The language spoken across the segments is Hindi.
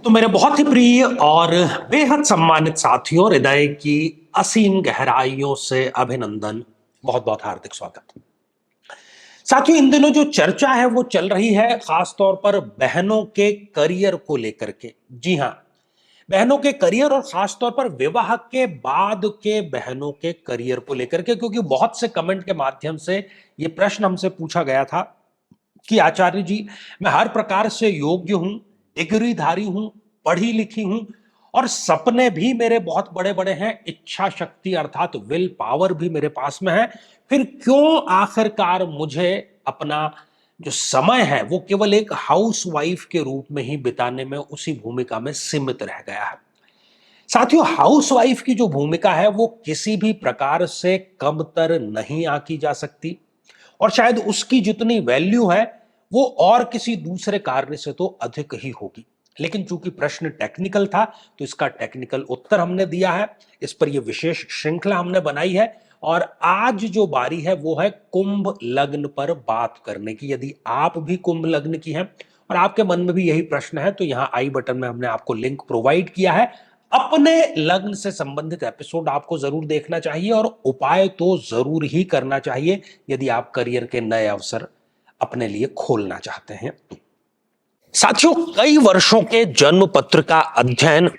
तो मेरे बहुत ही प्रिय और बेहद सम्मानित साथियों, हृदय की असीम गहराइयों से अभिनंदन, बहुत बहुत हार्दिक स्वागत। साथियों, इन दिनों जो चर्चा है वो चल रही है खासतौर पर बहनों के करियर को लेकर के। जी हाँ, बहनों के करियर और खासतौर पर विवाह के बाद के बहनों के करियर को लेकर के, क्योंकि बहुत से कमेंट के माध्यम से ये प्रश्न हमसे पूछा गया था कि आचार्य जी, मैं हर प्रकार से योग्य हूं, डिग्रीधारी हूं, पढ़ी लिखी हूं और सपने भी मेरे बहुत बड़े बड़े हैं, इच्छा शक्ति अर्थात विल पावर भी मेरे पास में है, फिर क्यों आखिरकार मुझे अपना जो समय है वो केवल एक हाउस वाइफ के रूप में ही बिताने में, उसी भूमिका में सीमित रह गया है। साथियों, हाउस वाइफ की जो भूमिका है वो किसी भी प्रकार से कमतर नहीं आंकी जा सकती और शायद उसकी जितनी वैल्यू है वो और किसी दूसरे कार्य से तो अधिक ही होगी। लेकिन चूंकि प्रश्न टेक्निकल था तो इसका टेक्निकल उत्तर हमने दिया है। इस पर यह विशेष श्रृंखला हमने बनाई है और आज जो बारी है वो है कुंभ लग्न पर बात करने की। यदि आप भी कुंभ लग्न की हैं और आपके मन में भी यही प्रश्न है तो यहां आई बटन में हमने आपको लिंक प्रोवाइड किया है। अपने लग्न से संबंधित एपिसोड आपको जरूर देखना चाहिए और उपाय तो जरूर ही करना चाहिए यदि आप करियर के नए अवसर अपने लिए खोलना चाहते हैं। साथियों, कई वर्षों के जन्म पत्र का अध्ययन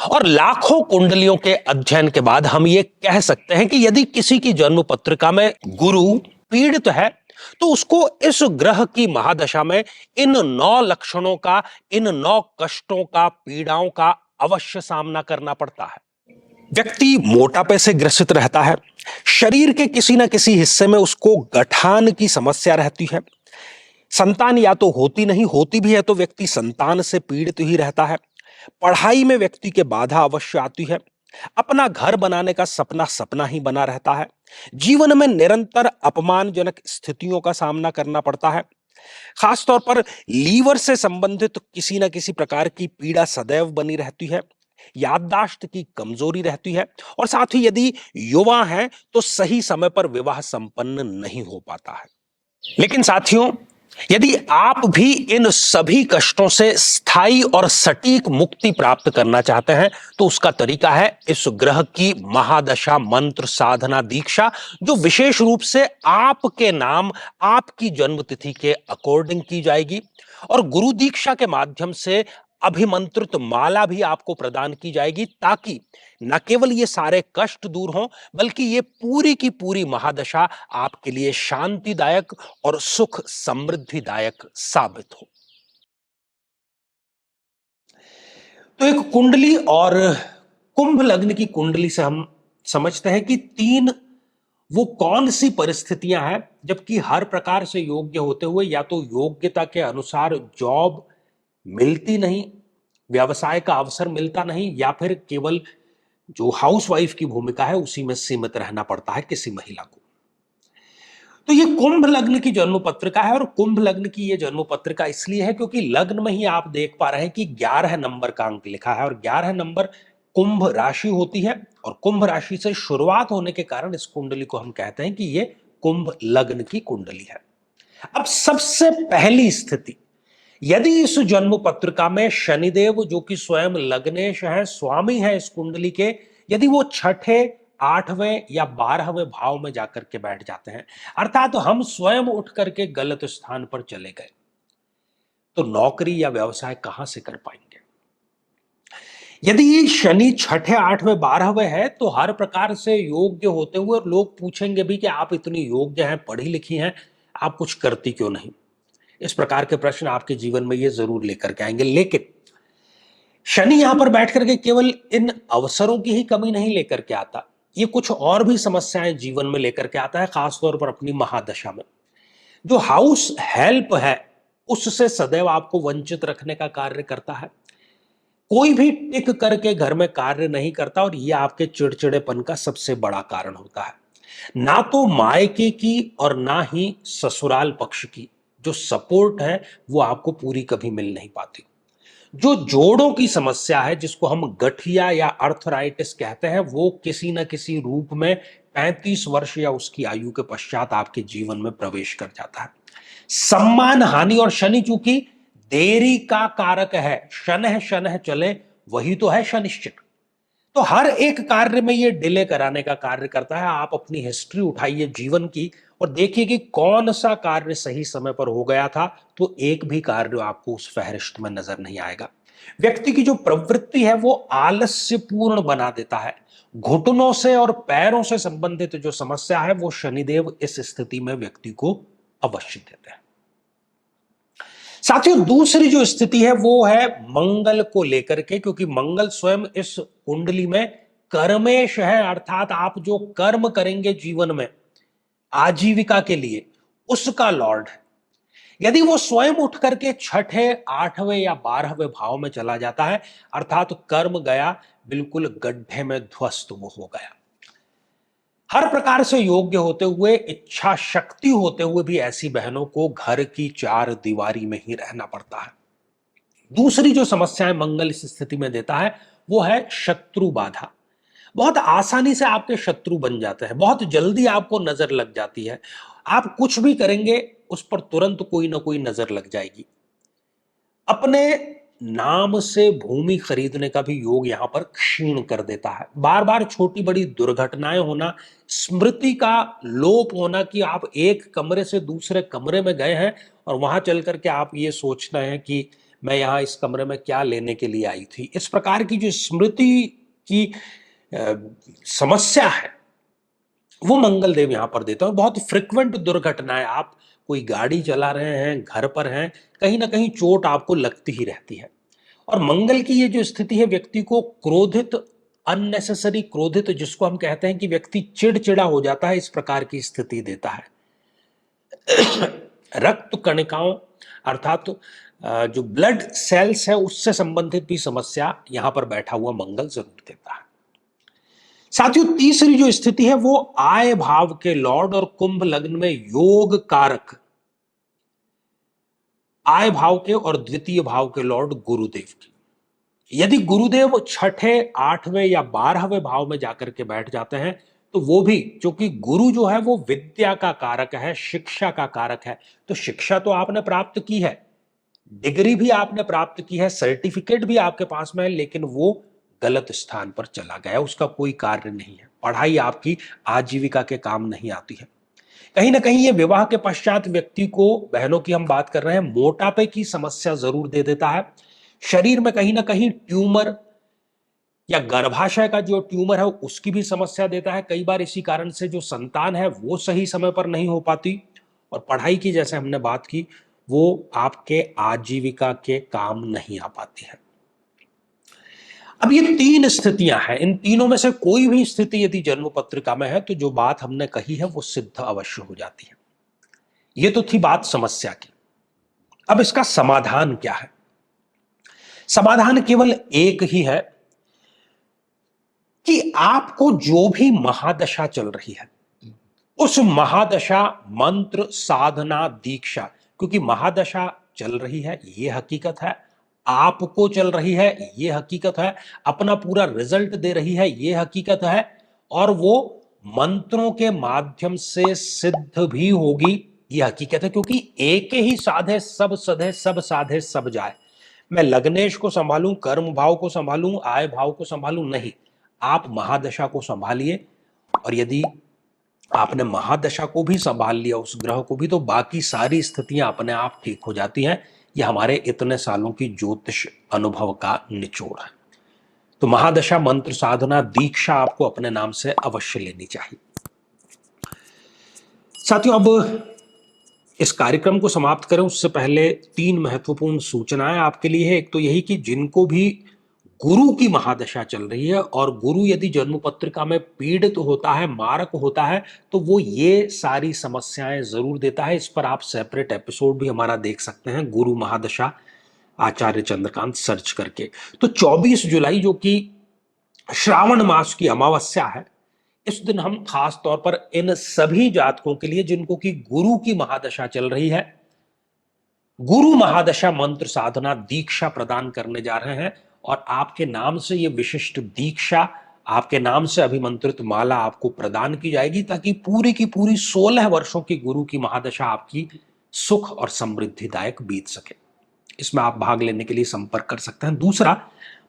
और लाखों कुंडलियों के अध्ययन के बाद हम ये कह सकते हैं कि यदि किसी की जन्म पत्रिका में गुरु पीड़ित है तो उसको इस ग्रह की महादशा में इन 9 लक्षणों का, इन 9 कष्टों का, पीड़ाओं का अवश्य सामना करना पड़ता है। व्यक्ति मोटापे से ग्रसित रहता है, शरीर के किसी न किसी हिस्से में उसको गठान की समस्या रहती है, संतान या तो होती नहीं, होती भी है तो व्यक्ति संतान से पीड़ित ही रहता है, पढ़ाई में व्यक्ति के बाधा अवश्य आती है, अपना घर बनाने का सपना सपना ही बना रहता है, जीवन में निरंतर अपमानजनक स्थितियों का सामना करना पड़ता है, खासतौर पर लीवर से संबंधित किसी न किसी प्रकार की पीड़ा सदैव बनी रहती है, याददाश्त की कमजोरी रहती है और साथ ही यदि युवा हैं तो सही समय पर विवाह संपन्न नहीं हो पाता है। लेकिन साथियों, यदि आप भी इन सभी कष्टों से स्थायी और सटीक मुक्ति प्राप्त करना चाहते हैं तो उसका तरीका है इस ग्रह की महादशा मंत्र साधना दीक्षा, जो विशेष रूप से आपके नाम, आपकी जन्मतिथि के अकॉर्डिंग की जाएगी और गुरु दीक्षा के माध्यम से अभिमंत्रित माला भी आपको प्रदान की जाएगी, ताकि न केवल ये सारे कष्ट दूर हों बल्कि ये पूरी की पूरी महादशा आपके लिए शांतिदायक और सुख समृद्धिदायक साबित हो। तो एक कुंडली और कुंभ लग्न की कुंडली से हम समझते हैं कि 3 वो कौन सी परिस्थितियां हैं जबकि हर प्रकार से योग्य होते हुए या तो योग्यता के अनुसार जॉब मिलती नहीं, व्यवसाय का अवसर मिलता नहीं, या फिर केवल जो हाउसवाइफ की भूमिका है उसी में सीमित रहना पड़ता है किसी महिला को। तो ये कुंभ लग्न की जन्म पत्रिका है और कुंभ लग्न की ये जन्म पत्रिका इसलिए है क्योंकि लग्न में ही आप देख पा रहे हैं कि 11 नंबर का अंक लिखा है और 11 नंबर कुंभ राशि होती है और कुंभ राशि से शुरुआत होने के कारण इस कुंडली को हम कहते हैं कि ये कुंभ लग्न की कुंडली है। अब सबसे पहली स्थिति, यदि इस जन्म पत्रिका में शनिदेव जो कि स्वयं लग्नेश है, स्वामी है इस कुंडली के, यदि वो छठे, 8वें या 12वें भाव में जाकर के बैठ जाते हैं, अर्थात हम स्वयं उठ करके गलत स्थान पर चले गए, तो नौकरी या व्यवसाय कहां से कर पाएंगे। यदि शनि छठे, 8वें, 12वें है तो हर प्रकार से योग्य होते हुए लोग पूछेंगे भी कि आप इतनी योग्य हैं, पढ़ी लिखी हैं, आप कुछ करती क्यों नहीं। इस प्रकार के प्रश्न आपके जीवन में ये जरूर लेकर के आएंगे। लेकिन शनि यहां पर बैठ करके केवल इन अवसरों की ही कमी नहीं लेकर के आता, ये कुछ और भी समस्याएं जीवन में लेकर के आता है, खासतौर पर अपनी महादशा में। जो हाउस हेल्प है उससे सदैव आपको वंचित रखने का कार्य करता है। कोई भी टिक करके घर में कार्य नहीं करता और यह आपके चिड़चिड़ेपन का सबसे बड़ा कारण होता है। ना तो मायके की और ना ही ससुराल पक्ष की जो सपोर्ट है वो आपको पूरी कभी मिल नहीं पाती। जो जोड़ों की समस्या है जिसको हम गठिया या अर्थराइटिस कहते हैं, वो किसी न किसी रूप में 35 वर्ष या उसकी आयु के पश्चात आपके जीवन में प्रवेश कर जाता है। सम्मान हानि, और शनि चूंकि देरी का कारक है, शनः शनः चले वही तो है शनिश्चर। तो हर एक कार्य में ये डिले कराने का कार्य करता है। आप अपनी हिस्ट्री उठाइए जीवन की और देखिए कि कौन सा कार्य सही समय पर हो गया था, तो एक भी कार्य आपको उस फहरिस्त में नजर नहीं आएगा। व्यक्ति की जो प्रवृत्ति है वो आलस्यपूर्ण बना देता है। घुटनों से और पैरों से संबंधित जो समस्या है वो शनिदेव इस स्थिति में व्यक्ति को अवश्य देते हैं। साथियों, दूसरी जो स्थिति है वो है मंगल को लेकर के, क्योंकि मंगल स्वयं इस कुंडली में कर्मेश है, अर्थात आप जो कर्म करेंगे जीवन में आजीविका के लिए उसका लॉर्ड है। यदि वो स्वयं उठ करके छठे, आठवें या 12वें भाव में चला जाता है, अर्थात कर्म गया बिल्कुल गड्ढे में ध्वस्त वो हो गया। हर प्रकार से योग्य होते हुए, इच्छा शक्ति होते हुए भी ऐसी बहनों को घर की चार दीवारी में ही रहना पड़ता है। दूसरी जो समस्याएं मंगल इस स्थिति में देता है वो है शत्रु बाधा। बहुत आसानी से आपके शत्रु बन जाते हैं, बहुत जल्दी आपको नजर लग जाती है। आप कुछ भी करेंगे उस पर तुरंत कोई ना कोई नजर लग जाएगी। अपने नाम से भूमि खरीदने का भी योग यहां पर क्षीण कर देता है। बार बार छोटी बड़ी दुर्घटनाएं होना, स्मृति का लोप होना कि आप एक कमरे से दूसरे कमरे में गए हैं और वहां चल करके आप ये सोच रहे हैं कि मैं यहां इस कमरे में क्या लेने के लिए आई थी। इस प्रकार की जो स्मृति की समस्या है वो मंगल देव यहां पर देता है। बहुत फ्रिक्वेंट दुर्घटनाएं, आप कोई गाड़ी चला रहे हैं, घर पर हैं, कहीं ना कहीं चोट आपको लगती ही रहती है। और मंगल की ये जो स्थिति है व्यक्ति को क्रोधित, अननेसेसरी क्रोधित, जिसको हम कहते हैं कि व्यक्ति चिड़चिड़ा हो जाता है, इस प्रकार की स्थिति देता है। रक्त कणिकाओं अर्थात जो ब्लड सेल्स है उससे संबंधित भी समस्या यहां पर बैठा हुआ मंगल जरूर देता है। साथियों, तीसरी जो स्थिति है वो आय भाव के लॉर्ड और कुंभ लग्न में योग कारक आय भाव के और द्वितीय भाव के लॉर्ड गुरुदेव की। यदि गुरुदेव छठे, आठवें या 12वें भाव में जाकर के बैठ जाते हैं तो वो भी, क्योंकि गुरु जो है वो विद्या का कारक है, शिक्षा का कारक है, तो शिक्षा तो आपने प्राप्त की है, डिग्री भी आपने प्राप्त की है, सर्टिफिकेट भी आपके पास में है, लेकिन वो गलत स्थान पर चला गया, उसका कोई कार्य नहीं है। पढ़ाई आपकी आजीविका के काम नहीं आती है। कहीं ना कहीं ये विवाह के पश्चात व्यक्ति को, बहनों की हम बात कर रहे हैं, मोटापे की समस्या जरूर दे देता है। शरीर में कहीं ना कहीं ट्यूमर या गर्भाशय का जो ट्यूमर है उसकी भी समस्या देता है। कई बार इसी कारण से जो संतान है वो सही समय पर नहीं हो पाती, और पढ़ाई की जैसे हमने बात की वो आपके आजीविका के काम नहीं आ पाती है। अब ये तीन स्थितियां हैं, इन तीनों में से कोई भी स्थिति यदि जन्म पत्रिका में है तो जो बात हमने कही है वो सिद्ध अवश्य हो जाती है। ये तो थी बात समस्या की। अब इसका समाधान क्या है? समाधान केवल एक ही है कि आपको जो भी महादशा चल रही है उस महादशा मंत्र साधना दीक्षा, क्योंकि महादशा चल रही है ये हकीकत है, आपको चल रही है ये हकीकत है, अपना पूरा रिजल्ट दे रही है ये हकीकत है, और वो मंत्रों के माध्यम से सिद्ध भी होगी ये हकीकत है, क्योंकि एक ही साधे सब सधे, सब साधे सब जाए। मैं लग्नेश को संभालूं, कर्म भाव को संभालूं, आय भाव को संभालूं, नहीं, आप महादशा को संभालिए। और यदि आपने महादशा को भी संभाल लिया, उस ग्रह को भी, तो बाकी सारी स्थितियां अपने आप ठीक हो जाती हैं। ये हमारे इतने सालों की ज्योतिष अनुभव का निचोड़ है। तो महादशा मंत्र साधना दीक्षा आपको अपने नाम से अवश्य लेनी चाहिए। साथियों, अब इस कार्यक्रम को समाप्त करें उससे पहले तीन महत्वपूर्ण सूचनाएं आपके लिए है। एक तो यही कि जिनको भी गुरु की महादशा चल रही है और गुरु यदि जन्म पत्रिका में पीड़ित होता है, मारक होता है, तो वो ये सारी समस्याएं जरूर देता है। इस पर आप सेपरेट एपिसोड भी हमारा देख सकते हैं, गुरु महादशा आचार्य चंद्रकांत सर्च करके। तो 24 जुलाई जो कि श्रावण मास की अमावस्या है, इस दिन हम खास तौर पर इन सभी जातकों के लिए जिनको कि गुरु की महादशा चल रही है, गुरु महादशा मंत्र साधना दीक्षा प्रदान करने जा रहे हैं। और आपके नाम से ये विशिष्ट दीक्षा, आपके नाम से अभिमंत्रित माला आपको प्रदान की जाएगी, ताकि पूरी की पूरी 16 वर्षों की गुरु की महादशा आपकी सुख और समृद्धिदायक बीत सके। इसमें आप भाग लेने के लिए संपर्क कर सकते हैं। दूसरा,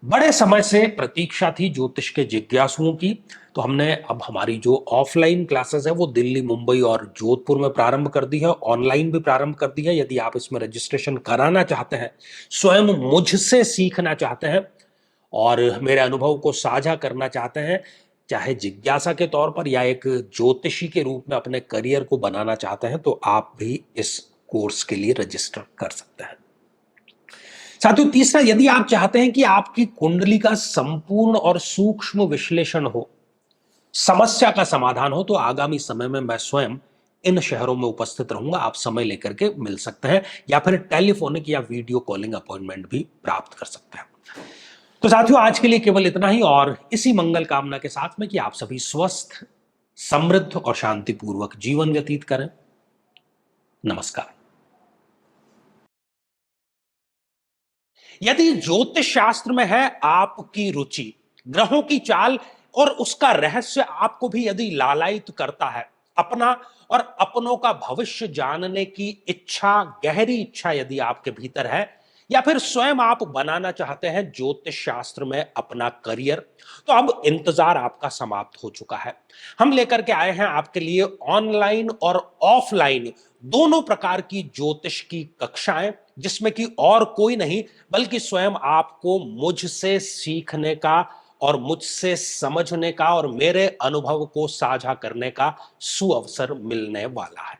बड़े समय से प्रतीक्षा थी ज्योतिष के जिज्ञासुओं की, तो हमने अब हमारी जो ऑफलाइन क्लासेस है वो दिल्ली, मुंबई और जोधपुर में प्रारंभ कर दी है, ऑनलाइन भी प्रारंभ कर दी है। यदि आप इसमें रजिस्ट्रेशन कराना चाहते हैं, स्वयं मुझसे सीखना चाहते हैं और मेरे अनुभव को साझा करना चाहते हैं, चाहे जिज्ञासा के तौर पर या एक ज्योतिषी के रूप में अपने करियर को बनाना चाहते हैं, तो आप भी इस कोर्स के लिए रजिस्टर कर सकते हैं। साथियों, तीसरा, यदि आप चाहते हैं कि आपकी कुंडली का संपूर्ण और सूक्ष्म विश्लेषण हो, समस्या का समाधान हो, तो आगामी समय में मैं स्वयं इन शहरों में उपस्थित रहूंगा। आप समय लेकर के मिल सकते हैं या फिर टेलीफोनिक या वीडियो कॉलिंग अपॉइंटमेंट भी प्राप्त कर सकते हैं। तो साथियों, आज के लिए केवल इतना ही, और इसी मंगल कामना के साथ में कि आप सभी स्वस्थ, समृद्ध और शांतिपूर्वक जीवन व्यतीत करें। नमस्कार। यदि ज्योतिष शास्त्र में है आपकी रुचि, ग्रहों की चाल और उसका रहस्य आपको भी यदि लालायित करता है, अपना और अपनों का भविष्य जानने की इच्छा, गहरी इच्छा यदि आपके भीतर है, या फिर स्वयं आप बनाना चाहते हैं ज्योतिष शास्त्र में अपना करियर, तो अब इंतजार आपका समाप्त हो चुका है। हम लेकर के आए हैं आपके लिए ऑनलाइन और ऑफलाइन दोनों प्रकार की ज्योतिष की कक्षाएं, जिसमें कि और कोई नहीं बल्कि स्वयं आपको मुझसे सीखने का और मुझसे समझने का और मेरे अनुभव को साझा करने का सुअवसर मिलने वाला है।